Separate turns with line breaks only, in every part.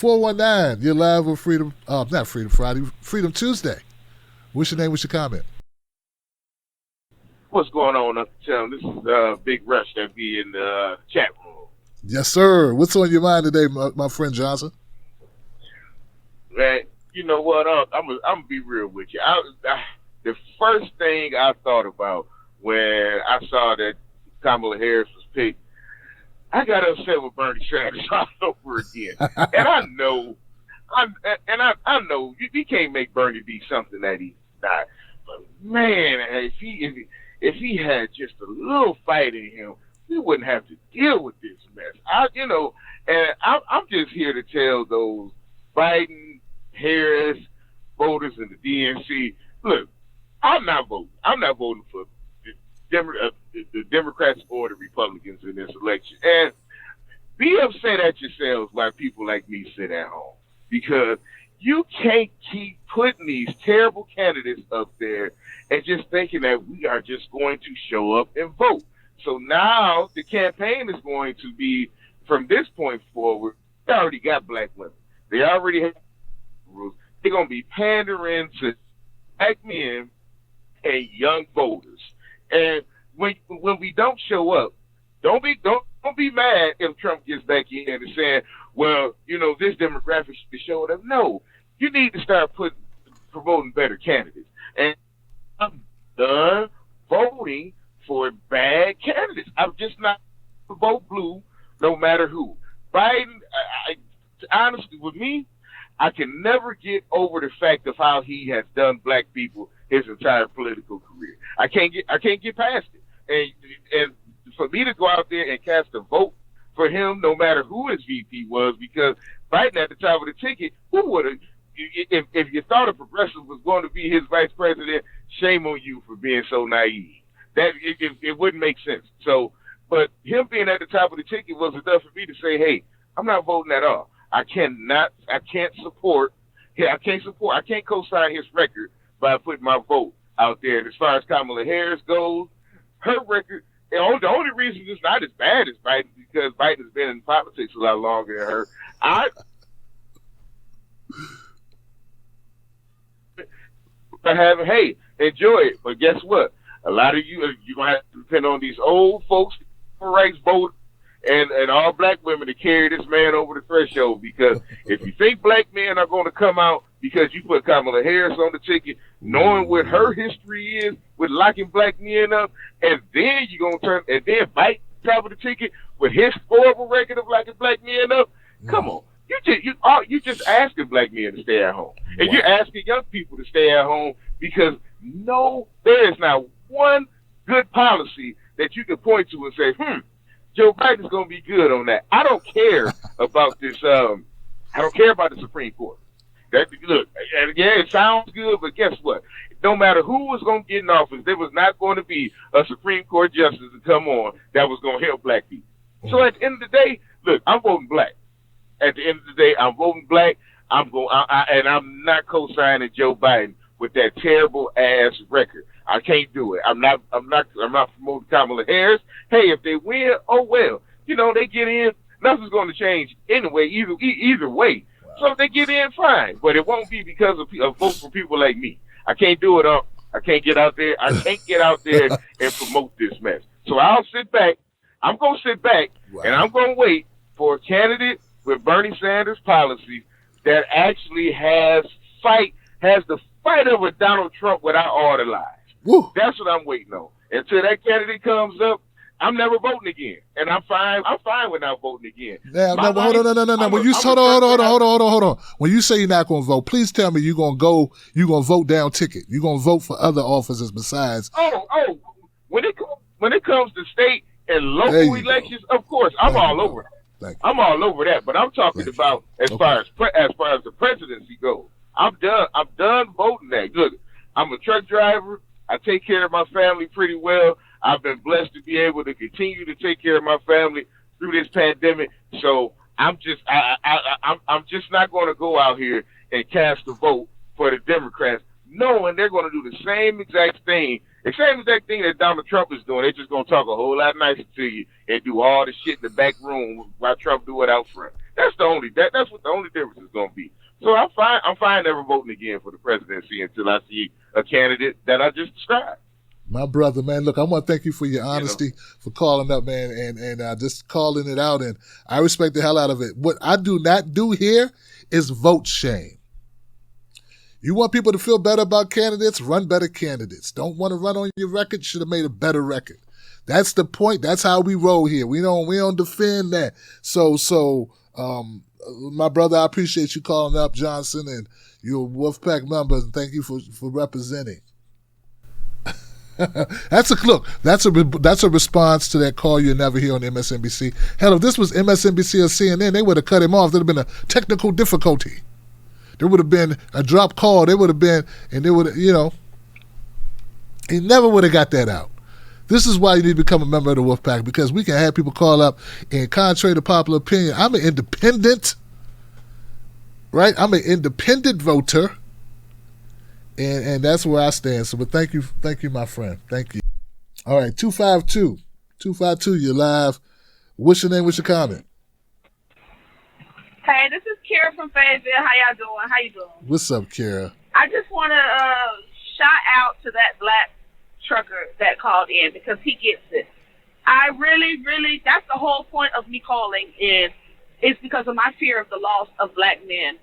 419, you're live with Freedom, not Freedom Friday, Freedom Tuesday. What's your name? What's your comment?
What's going on, Uncle Tim? This is Big Rush that be in the chat room.
Yes, sir. What's on your mind today, my friend Johnson?
Man, you know what? I'm gonna be real with you. The first thing I thought about when I saw that Kamala Harris was picked, I got upset with Bernie Sanders all over again. And I know you can't make Bernie be something that he's not. But man, if he had just a little fight in him, we wouldn't have to deal with this mess. I'm just here to tell those Biden, Harris voters in the DNC, look, I'm not voting. I'm not voting for the Democrats or the Republicans in this election. And be upset at yourselves while people like me sit at home. Because you can't keep putting these terrible candidates up there and just thinking that we are just going to show up and vote. So now the campaign is going to be, from this point forward, they already got black women. They already have rules. They're going to be pandering to black men and young voters. And when we don't show up, don't be mad if Trump gets back in and saying, well, this demographic should be showing up. No, you need to start promoting better candidates. And I'm done voting for bad candidates. I'm just not going to vote blue no matter who. Biden, honestly, with me, I can never get over the fact of how he has done black people his entire political career. I can't get past it. And for me to go out there and cast a vote for him, no matter who his VP was, because Biden at the top of the ticket, who would have? If you thought a progressive was going to be his vice president, shame on you for being so naive. That it wouldn't make sense. So, but him being at the top of the ticket was enough for me to say, hey, I'm not voting at all. I can't co-sign his record by putting my vote out there. And as far as Kamala Harris goes, her record, the only reason it's not as bad as Biden because Biden has been in politics a lot longer than her. Hey, enjoy it. But guess what? A lot of you're going to have to depend on these old folks, rights voters, and all black women to carry this man over the threshold. Because if you think black men are going to come out because you put Kamala Harris on the ticket, knowing what her history is with locking black men up, and then you're going to turn, and then Biden top of the ticket with his horrible record of locking black men up, come on. You just asking black men to stay at home. And you're asking young people to stay at home because there is not one good policy that you can point to and say, Joe Biden's going to be good on that. I don't care about this. I don't care about the Supreme Court. Look, and yeah, it sounds good, but guess what? No matter who was going to get in office, there was not going to be a Supreme Court justice to come on that was going to help black people. So at the end of the day, look, I'm voting black. At the end of the day, I'm voting black. And I'm not co-signing Joe Biden with that terrible ass record. I can't do it. I'm not promoting Kamala Harris. Hey, if they win, oh well. They get in. Nothing's going to change anyway. Either way. So if they get in, fine. But it won't be because of vote for people like me. I can't do it. I can't get out there. I can't get out there and promote this mess. So I'll sit back. I'm going to sit back and I'm going to wait for a candidate with Bernie Sanders policies that actually has the fight of a Donald Trump without all the lies. Woo. That's what I'm waiting on. Until that candidate comes up, I'm never voting again, and I'm fine with not voting again.
Hold on. When you hold on. When you say you're not going to vote, please tell me you're going to vote down ticket. You're going to vote for other officers besides.
When it comes to state and local elections, of course, I'm all over that. I'm all over that. But I'm talking about as far as the presidency goes. I'm done voting that. Look, I'm a truck driver. I take care of my family pretty well. I've been blessed to be able to continue to take care of my family through this pandemic. So I'm just not going to go out here and cast a vote for the Democrats, knowing they're going to do the same exact thing that Donald Trump is doing. They're just going to talk a whole lot nicer to you and do all the shit in the back room while Trump do it out front. That's what the only difference is going to be. So I'm fine never voting again for the presidency until I see a candidate that I just described.
My brother, man, look, I want to thank you for your
You know,
honesty, for calling up, man, and just calling it out. And I respect the hell out of it. What I do not do here is vote shame. You want people to feel better about candidates? Run better candidates. Don't want to run on your record? Should have made a better record. That's the point. That's how we roll here. We don't defend that. So, my brother, I appreciate you calling up, Johnson, and you're a Wolfpack member, and thank you for representing. That's a response to that call you never hear on MSNBC. Hell, if this was MSNBC or CNN, they would have cut him off. There'd have been a technical difficulty. There would have been a drop call. There would have been, and they would have, he never would have got that out. This is why you need to become a member of the Wolfpack, because we can have people call up and contrary to popular opinion. I'm an independent, right? I'm an independent voter. And that's where I stand. So, but thank you, my friend. Thank you. All right, 252, you're live. What's your name? What's your comment?
Hey, this is Kara from Fayetteville. How y'all doing? How you doing?
What's up, Kara?
I just want to shout out to that black trucker that called in because he gets it. I really, that's the whole point of me calling is because of my fear of the loss of black men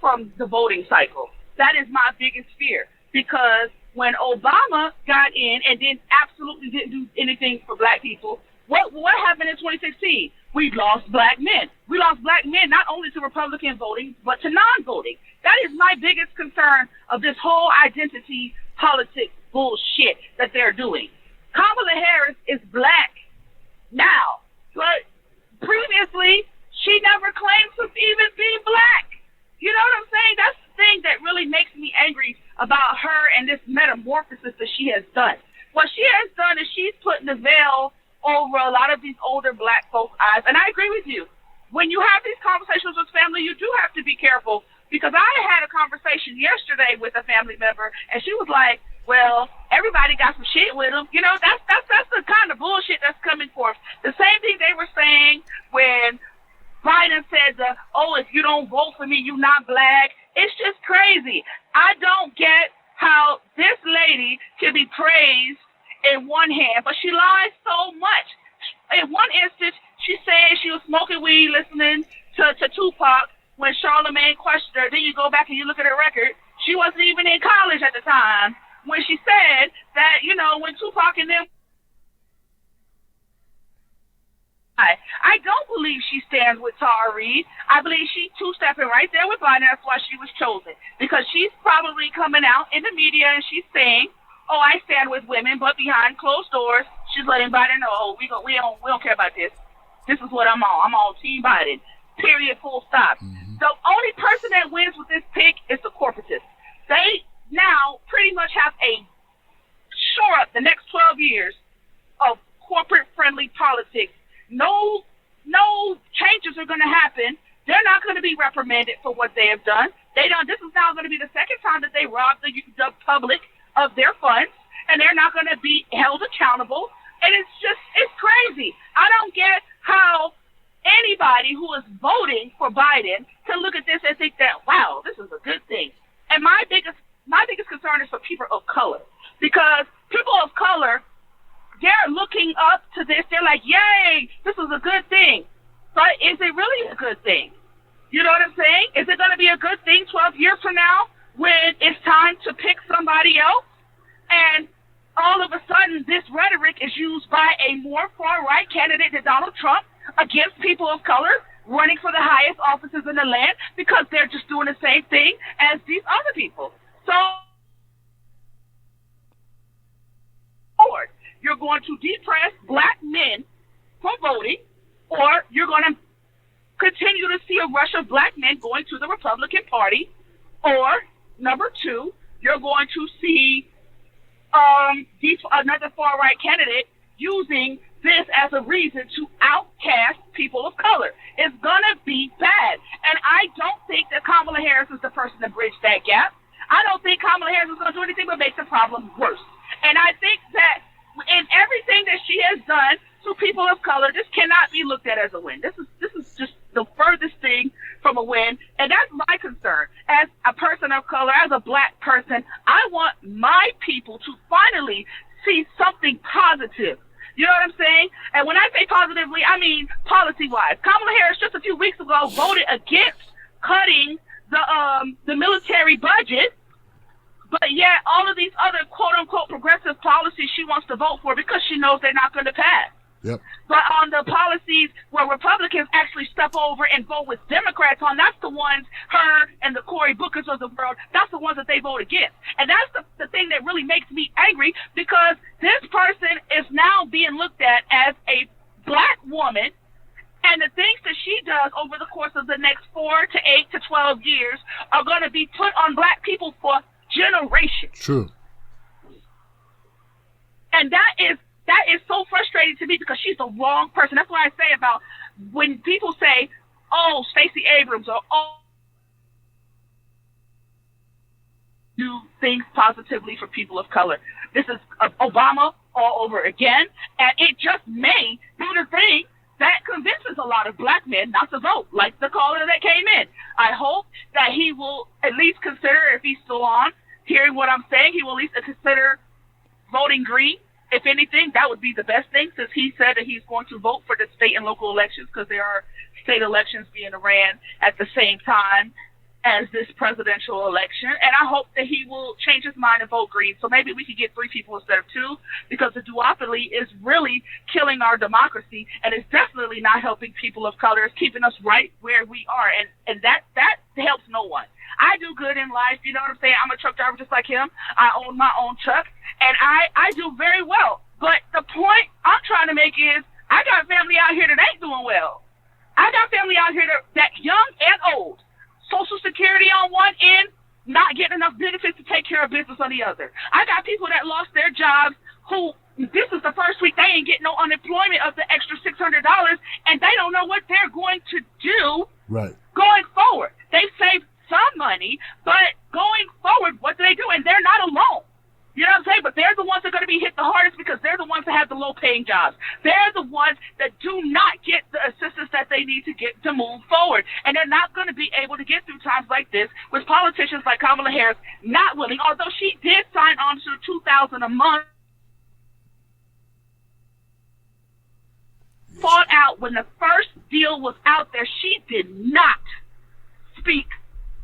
from the voting cycle. That is my biggest fear, because when Obama got in and then absolutely didn't do anything for black people, what happened in 2016? We lost black men. We lost black men not only to Republican voting, but to non-voting. That is my biggest concern of this whole identity politics bullshit that they're doing. Kamala Harris is black now, but previously she never claimed to even be black. You know what I'm saying? That's the thing that really makes me angry about her and this metamorphosis that she has done. What she has done is she's putting the veil over a lot of these older black folks' eyes. And I agree with you. When you have these conversations with family, you do have to be careful, because I had a conversation yesterday with a family member, and she was like, well, everybody got some shit with them. You know, that's the kind of bullshit that's coming forth. The same thing they were saying when Biden said, if you don't vote for me, you're not black. It's just crazy. I don't get how this lady can be praised in one hand, but she lies so much. In one instance, she said she was smoking weed listening to Tupac when Charlamagne questioned her. Then you go back and you look at her record. She wasn't even in college at the time when she said that, when Tupac and them. I don't believe she stands with Tara Reid. I believe she's two-stepping right there with Biden. That's why she was chosen, because she's probably coming out in the media and she's saying, I stand with women, but behind closed doors, she's letting Biden know, we don't care about this. This is what I'm on. I'm on Team Biden. Period. Full stop. Mm-hmm. The only person that wins with this pick is the corporatists. They now pretty much have shore up the next 12 years of corporate-friendly politics. No changes are going to happen. They're not going to be reprimanded for what they have done. This is now going to be the second time that they robbed the public of their funds, and they're not going to be held accountable. And it's crazy. I don't get how anybody who is voting for Biden can look at this and think that, wow, this is a good thing. And my biggest concern is for people of color, because people of color, they're looking up to this. They're like, yay, this is a good thing. But is it really a good thing? You know what I'm saying? Is it going to be a good thing 12 years from now when it's time to pick somebody else? And all of a sudden, this rhetoric is used by a more far-right candidate than Donald Trump against people of color running for the highest offices in the land, because they're just doing the same thing as these other people. So, you're going to depress black men from voting, or you're going to continue to see a rush of black men going to the Republican Party, or number two, you're going to see another far-right candidate using this as a reason to outcast people of color. It's going to be bad. And I don't think that Kamala Harris is the person to bridge that gap. I don't think Kamala Harris is going to do anything but make the problem worse. And I think that in everything that she has done to people of color, this cannot be looked at as a win. This is just the furthest thing from a win, and that's my concern. As a person of color, as a black person, I want my people to finally see something positive. You know what I'm saying? And when I say positively, I mean policy-wise. Kamala Harris just a few weeks ago voted against cutting the military budget, but yet all of these other quote-unquote progressive policies she wants to vote for because she knows they're not going to pass.
Yep.
But on the policies where Republicans actually step over and vote with Democrats on, that's the ones, her and the Cory Bookers of the world, that's the ones that they vote against. And that's the thing that really makes me angry, because this person is now being looked at as a black woman, and the things that she does over the course of the next 4 to 8 to 12 years are going to be put on black people for generations.
True.
And that is so frustrating to me, because she's the wrong person. That's what I say about when people say, oh, Stacey Abrams, or oh, do things positively for people of color. This is Obama all over again, and it just may be the thing that convinces a lot of black men not to vote, like the caller that came in. I hope that he will at least consider, if he's still on, hearing what I'm saying, he will at least consider voting green. If anything, that would be the best thing, since he said that he's going to vote for the state and local elections, because there are state elections being ran at the same time as this presidential election. And I hope that he will change his mind and vote green. So maybe we could get 3 people instead of 2, because the duopoly is really killing our democracy, and it's definitely not helping people of color. It's keeping us right where we are, and that helps no one. I do good in life, you know what I'm saying? I'm a truck driver just like him. I own my own truck, and I do very well. But the point I'm trying to make is, I got family out here that ain't doing well. I got family out here that young and old. Social Security on one end, not getting enough benefits to take care of business on the other. I got people that lost their jobs who, this is the first week they ain't getting no unemployment of the extra $600, and they don't know what they're going to do going forward. They've saved some money, but going forward, what do? And they're not alone. You know what I'm saying? But they're the ones that are going to be hit the hardest, because they're the ones that have the low-paying jobs. They're the ones that do not get the assistance that they need to get to move forward. And they're not going to be able to get through times like this with politicians like Kamala Harris not willing, although she did sign on to $2,000 a month. Fought out when the first deal was out there. She did not speak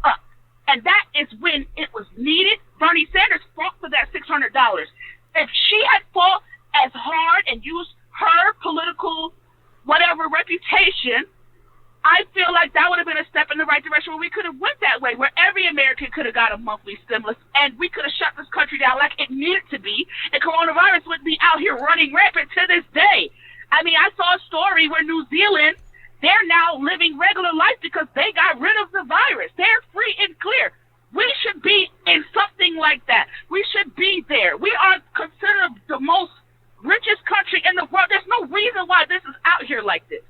up. And that is when it was needed. Bernie Sanders fought for that $600. If she had fought as hard and used her political whatever reputation, I feel like that would have been a step in the right direction, where we could have went that way, where every American could have got a monthly stimulus, and we could have shut this country down like it needed to be, and coronavirus wouldn't be out here running rampant to this day. I mean, I saw a story where New Zealand, they're now living regular life because they got rid of the virus. They're free and clear. We should be in something like that. We should be there. We are considered the most richest country in the world. There's no reason why this is out here like this.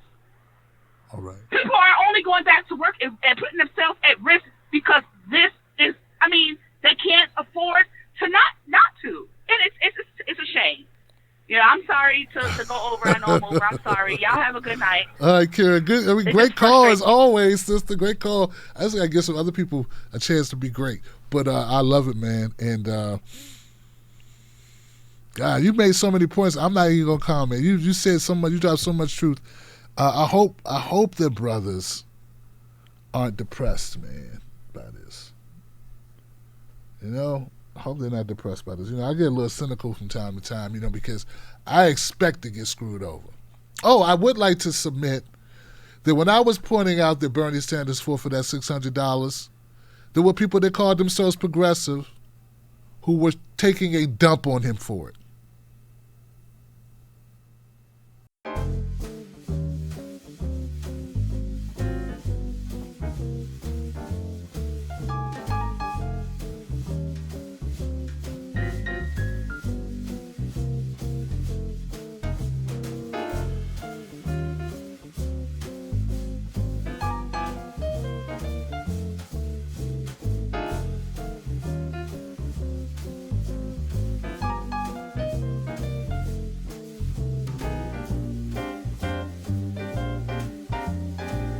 All right.
People are only going back to work and putting themselves at risk because this is, I mean, they can't afford to not to. And it's a shame. Yeah, I'm sorry to go over. I know I'm over. I'm sorry. Y'all have a good night.
All right, Karen. Good. I mean, great call as always, sister. Great call. I just gotta give some other people a chance to be great. But I love it, man. And God, you made so many points. I'm not even gonna comment. You said so much. You dropped so much truth. I hope that brothers aren't depressed, man, by this. You know. I hope they're not depressed by this. You know, I get a little cynical from time to time, you know, because I expect to get screwed over. Oh, I would like to submit that when I was pointing out that Bernie Sanders fought for that $600, there were people that called themselves progressive who were taking a dump on him for it.